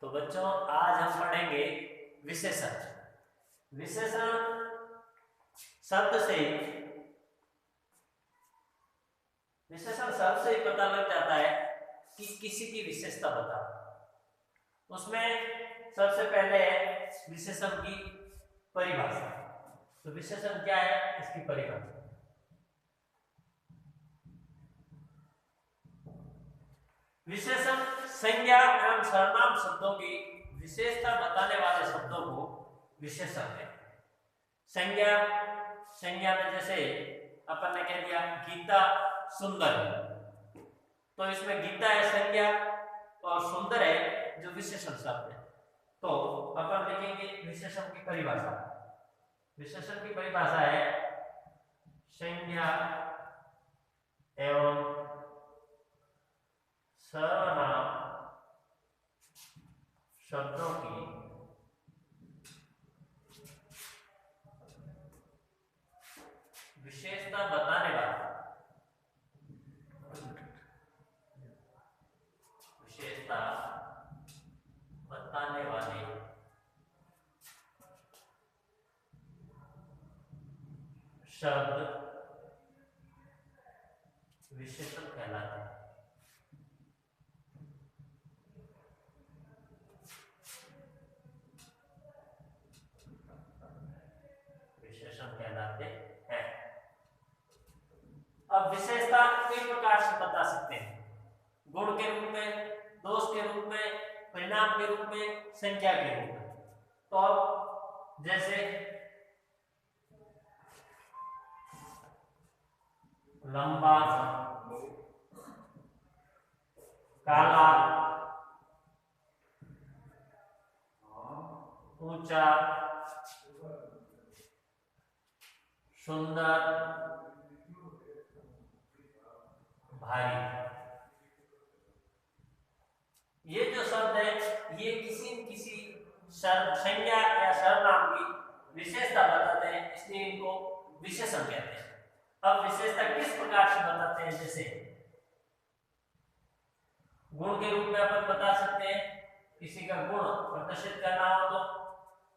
तो बच्चों आज हम पढ़ेंगे विशेषण। विशेषण शब्द से ही पता लग जाता है कि किसी की विशेषता बता। उसमें सबसे पहले है विशेषण की परिभाषा। तो विशेषण क्या है, इसकी परिभाषा। विशेषण संज्ञा एवं सर्वनाम शब्दों की विशेषता बताने वाले शब्दों को विशेषण है। संज्ञा में जैसे अपन ने कह दिया गीता सुंदर है, तो इसमें गीता है संज्ञा और सुंदर है जो विशेषण शब्द है। तो अपन लिखेंगे विशेषण की परिभाषा। विशेषण की परिभाषा है संज्ञा एवं सर्वनाम शब्दों की विशेषता बताने वाले शब्द विशेषण कहलाते हैं। विशेषण कहलाते हैं। अब विशेषता कई प्रकार से बता सकते हैं, गुण के रूप में, दोष के रूप में, परिणाम के रूप में, संख्या के रूप में। तो अब जैसे लंबा, काला, ऊंचा, सुंदर, भारी, ये जो शब्द है ये किसी न किसी संज्ञा या सर्वनाम की विशेषता बताते हैं, इसलिए इनको विशेषण कहते हैं। अब विशेषता किस प्रकार से बताते हैं, जैसे गुण के रूप में अपन बता सकते हैं, किसी का गुण प्रदर्शित करना हो तो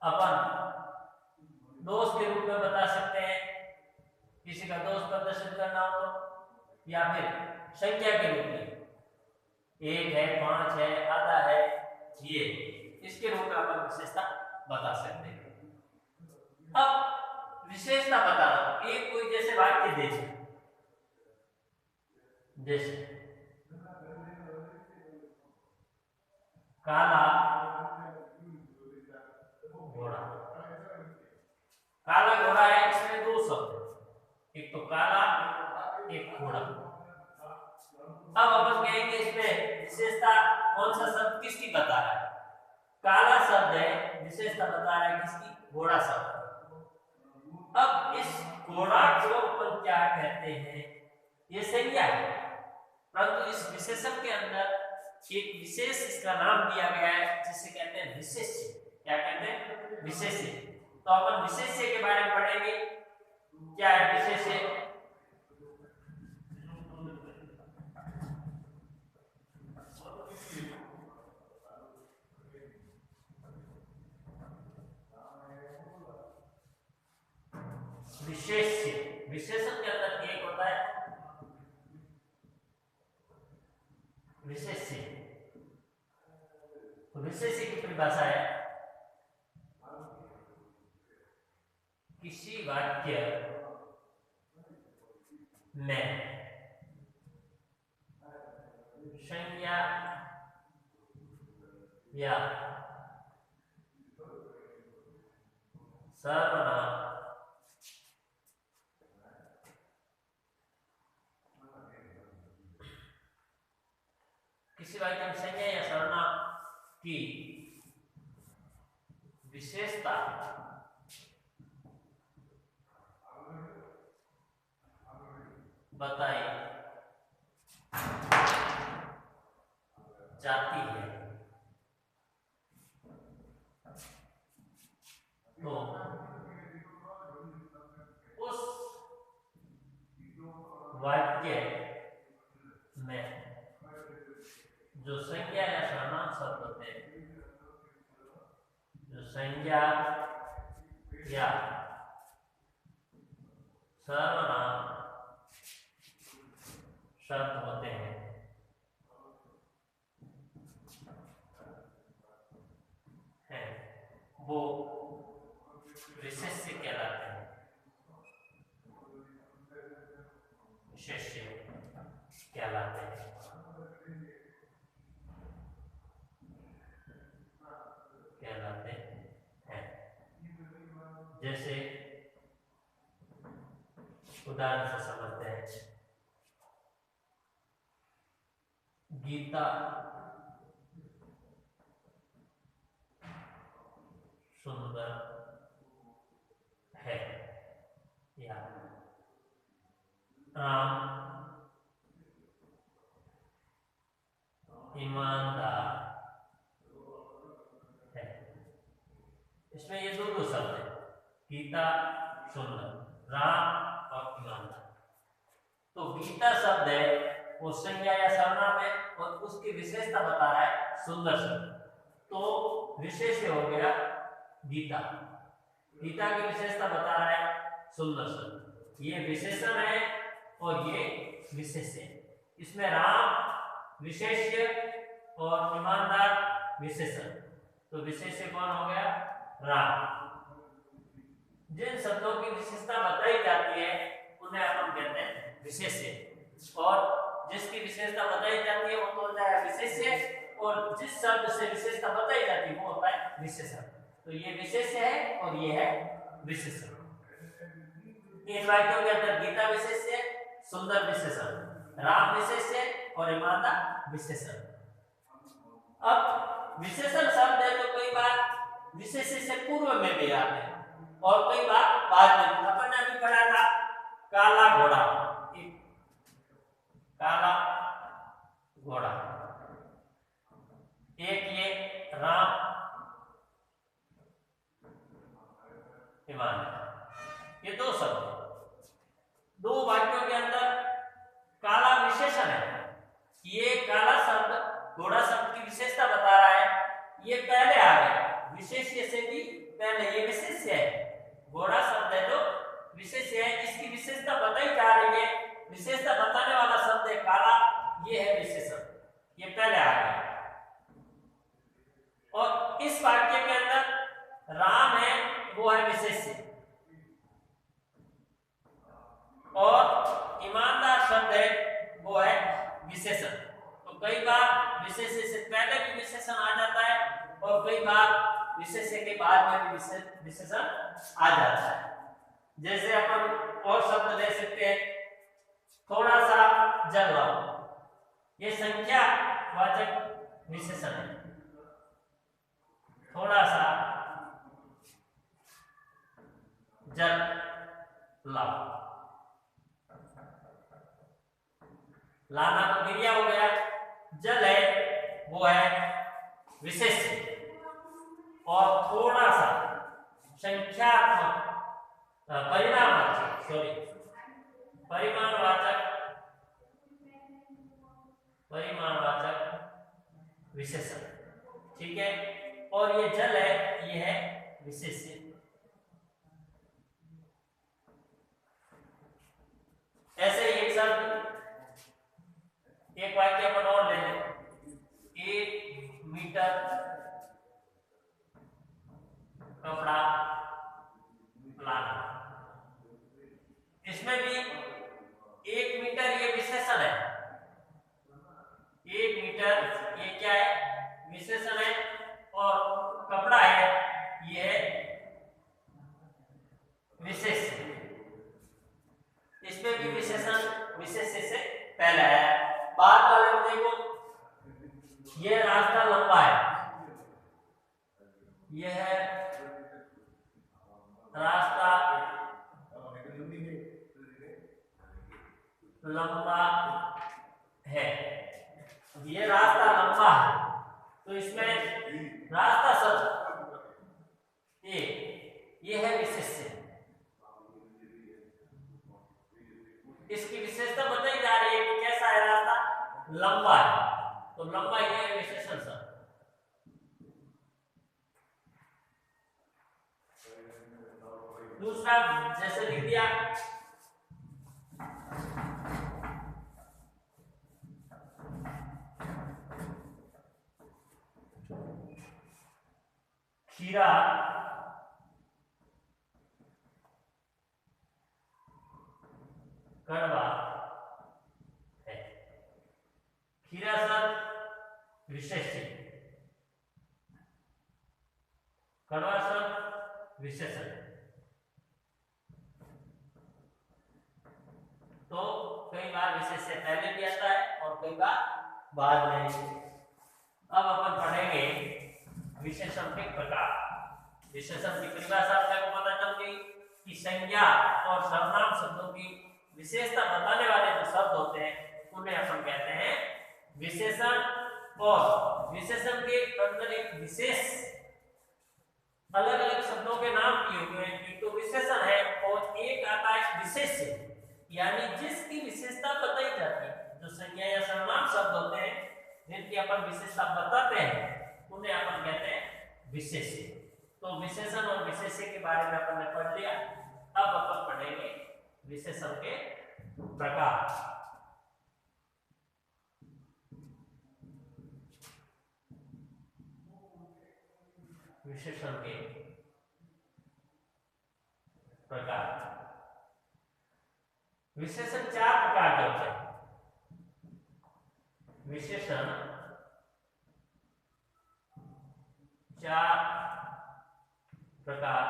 अपन दोष के रूप में बता सकते हैं, किसी का दोष प्रदर्शित करना हो तो, या फिर संख्या के रूप में 1 है, 5 है, आधा है, ये इसके रूप में अपन विशेषता बता सकते हैं। अब विशेषता बताना, एक कोई जैसे वाक्य दे, जैसे काला घोड़ा। काला घोड़ा है, इसमें दो शब्द, एक तो काला, एक घोड़ा। अब अपन कहेंगे इसमें विशेषता कौन सा शब्द किसकी बता रहा है? काला शब्द है, विशेषता बता रहा है किसकी? घोड़ा शब्द। अब इस घोड़ा को अपन क्या कहते हैं? ये संज्ञा है, परंतु इस विशेषण के अंदर एक विशेष इसका नाम दिया गया है जिसे कहते हैं विशेष्य। क्या कहते हैं? विशेष्य। तो अपन विशेष्य के बारे में पढ़ेंगे। क्या है विशेष्य? विशेष्य, विशेषण के अंदर एक होता है विशेष्य। तो विशेष्य की परिभाषा है किसी वाक्य में संज्ञा या सर्वनाम किसी वाक्य में संज्ञा या सर्वनाम की विशेषता बताई जाती है तो उस वाक्य में जो संज्ञा या सर्वनाम शब्द होते हैं संज्ञा या सर्वनाम शब्द होते हैं वो विशेष्य कहलाते हैं। विशेष्य कहलाते हैं। जैसे उदाहरण से समझते हैं। गीता सुंदर है, या राम ईमानदार है। इसमें ये दो शब्द हैं, गीता सुंदर, राम और ईमानदार। तो गीता शब्द है वो संज्ञा या सर्वनाम है और उसकी विशेषता बता रहा है सुंदर शब्द। तो विशेष्य हो गया गीता, गीता की विशेषता बता रहा है सुंदर शब्द। ये विशेषण है और ये विशेष्य है। इसमें राम विशेष्य और ईमानदार विशेषण। तो विशेष्य कौन हो गया? राम। जिन शब्दों की विशेषता बताई जाती है उन्हें अपन कहते हैं विशेष्य, और जिसकी विशेषता बताई जाती है वो तो होता है विशेष्य, और जिस शब्द से विशेषता बताई जाती है वो होता है विशेषण। तो ये विशेष्य है और ये है विशेषण। इन वाक्यों के अंदर गीता विशेष्य, सुंदर विशेषण, राम विशेष्य और ईमानदार विशेषण। अब विशेषण शब्द है तो कई बार विशेष्य से पूर्व में भी आते हैं और कई बार बाद में। अपन ने अभी पढ़ा था काला घोड़ा, काला घोड़ा, एक ये राम ईमानदार, ये दो शब्द हैं। दो वाक्यों के अंदर काला विशेषण है। ये काला शब्द घोड़ा शब्द की विशेषता बता रहा है, ये पहले आ गया, विशेष्य से भी पहले। ये विशेष्य है, घोड़ा शब्द है जो विशेष्य है, इसकी विशेषता बताई जा रही है। विशेषता बताने वाला शब्द है काला, ये है विशेषण, ये पहले आ गया। और इस वाक्य के अंदर राम है वो है विशेष्य, और ईमानदार शब्द है वो है विशेषण। तो कई बार विशेष्य से पहले भी विशेषण आ जाता है और कई बार विशेष्य के बाद में भी विशेषण आ जाता है। जैसे अपन और शब्द ले सकते हैं, थोड़ा सा जल लाओ, ये संख्या वाचक विशेषण है। थोड़ा सा जल लाओ, लाना तो क्रिया हो गया, जल है वो है विशेष्य, और थोड़ा सा संख्यात्मक परिमाणवाचक विशेषण, ठीक है। और ये जल है, ये है विशेष्य। ऐसे ही एक शब्द, एक वाक्य अपन और ले लें, 1 मीटर कपड़ा लाना। इसमें भी 1 मीटर ये विशेषण है, 1 मीटर ये क्या है? विशेषण है, और कपड़ा है ये है विशेष्य। इसमें भी विशेषण विशेष्य से पहले है। बाद वाले में देखो, ये रास्ता लंबा है, ये है रास्ता लंबा है, ये रास्ता लंबा है, तो इसमें रास्ता शब्द ये है विशेष्य। इसकी विशेषता बताई जा रही है कि कैसा है रास्ता? लंबा है, तो लंबा ये है विशेषण शब्द। दूसरा जैसे लिख दिया खीरा कड़वा है। खीरा शब्द विशेषण, कड़वा शब्द विशेषण। तो कई बार विशेष से पहले भी आता है और कई बार बाद में। अब अपन पढ़ेंगे विशेषण के प्रकार। विशेषण की परिभाषा आपको पता चल गई कि संज्ञा और सर्वनाम शब्दों की विशेषता बताने वाले जो शब्द होते हैं उन्हें अपन कहते हैं विशेषण। और विशेषण के अंदर एक विशेष अलग अलग शब्दों के नाम दिए हुए हैं। एक तो विशेषण है और एक आता है विशेष्य, यानी जिसकी विशेषता बताई जाती है। जो संज्ञा या सर्वनाम शब्द होते हैं जिनकी अपन विशेषता बताते हैं उन्हें अपन कहते हैं विशेष्य। तो विशेषण और विशेष्य के बारे में अपन ने पढ़ लिया। अब अपन पढ़ेंगे विशेषण के प्रकार। विशेषण के प्रकार। विशेषण 4 प्रकार के होते हैं। विशेषण 4 प्रकार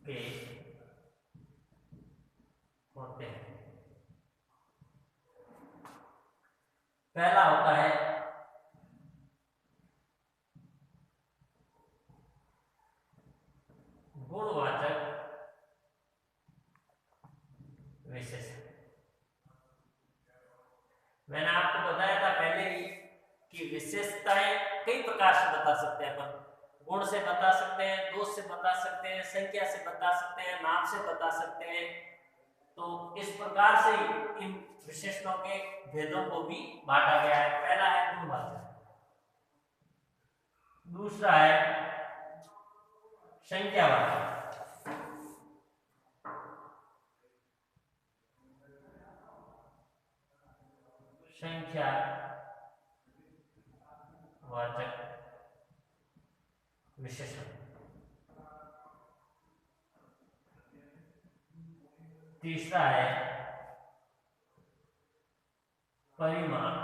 के होते हैं। पहला होता है गुणवाचक विशेषण। मैंने आपको बताया था पहले ही कि विशेषताएं कई प्रकार से बता सकते हैं अपन। गुण से बता सकते हैं, दोष से बता सकते हैं, संख्या से बता सकते हैं, नाम से बता सकते हैं। तो इस प्रकार से इन विशेषणों के भेदों को भी बांटा गया है। पहला है गुणवाचक, दूसरा है संख्यावाचक, संख्यावाचक विशेषण, तीसरा है परिमाण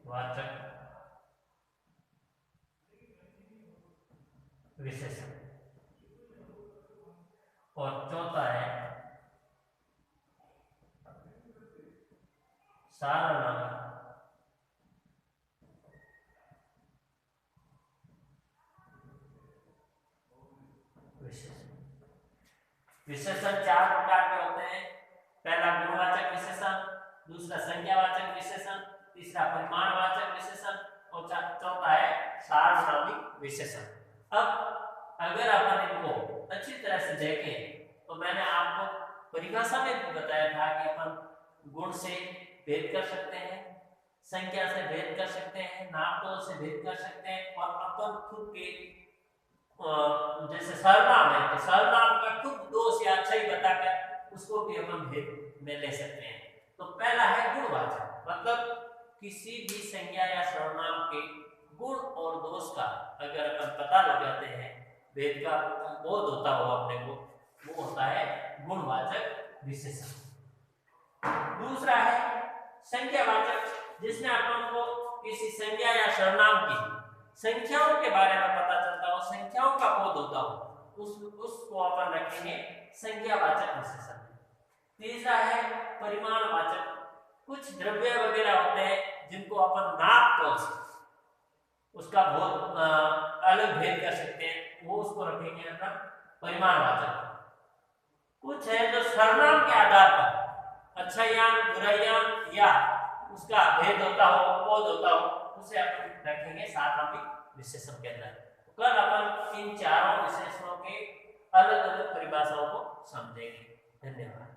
वाचक विशेषण, और चौथा है सारनाम विशेषण। विशेषण 4 प्रकार के होते हैं। पहला गुणवाचक विशेषण, दूसरा संख्यावाचक विशेषण, तीसरा परिमाणवाचक विशेषण और चौथा है सार्वनामिक विशेषण। अब अगर अपन इनको अच्छी तरह से देखें तो मैंने आपको परिभाषा में भी बताया था कि अपन गुण से भेद कर सकते हैं, संख्या से भेद कर सकते हैं, नामतोल से भेद कर सकते हैं, और अपन खुद के जैसे सर्वनाम है तो सर्वनाम का खुद दोष या अच्छाई बताकर उसको भी अपन भेद में ले सकते हैं। तो पहला है गुणवाचक, मतलब किसी भी संज्ञा या सर्वनाम के गुण और दोष का अगर अपन पता लगाते हैं, भेद का बोध होता हो अपने को, वो होता है गुणवाचक विशेषण। दूसरा है संख्यावाचक, जिसमें अपन को किसी संज्ञा या सर्वनाम की संख्याओं के बारे में पता चलता हो, संख्याओं का बोध होता हो, उसको अपन रखेंगे संख्यावाचक विशेषण। तीसरा है परिमाणवाचक, कुछ द्रव्य वगैरह होते हैं जिनको अपन नाप तोल उसका बहुत अलग भेद कर सकते हैं, वो उसको रखेंगे अपन परिमाणवाचक। कुछ है जो सर्वनाम के आधार पर अच्छाइयां बुराइयां या उसका भेद होता हो, बोध होता हो, उसे अपन रखेंगे सार्वनामिक विशेषण के अंदर। कल अपन इन चारों विशेषणों के अलग अलग परिभाषाओं को समझेंगे। धन्यवाद।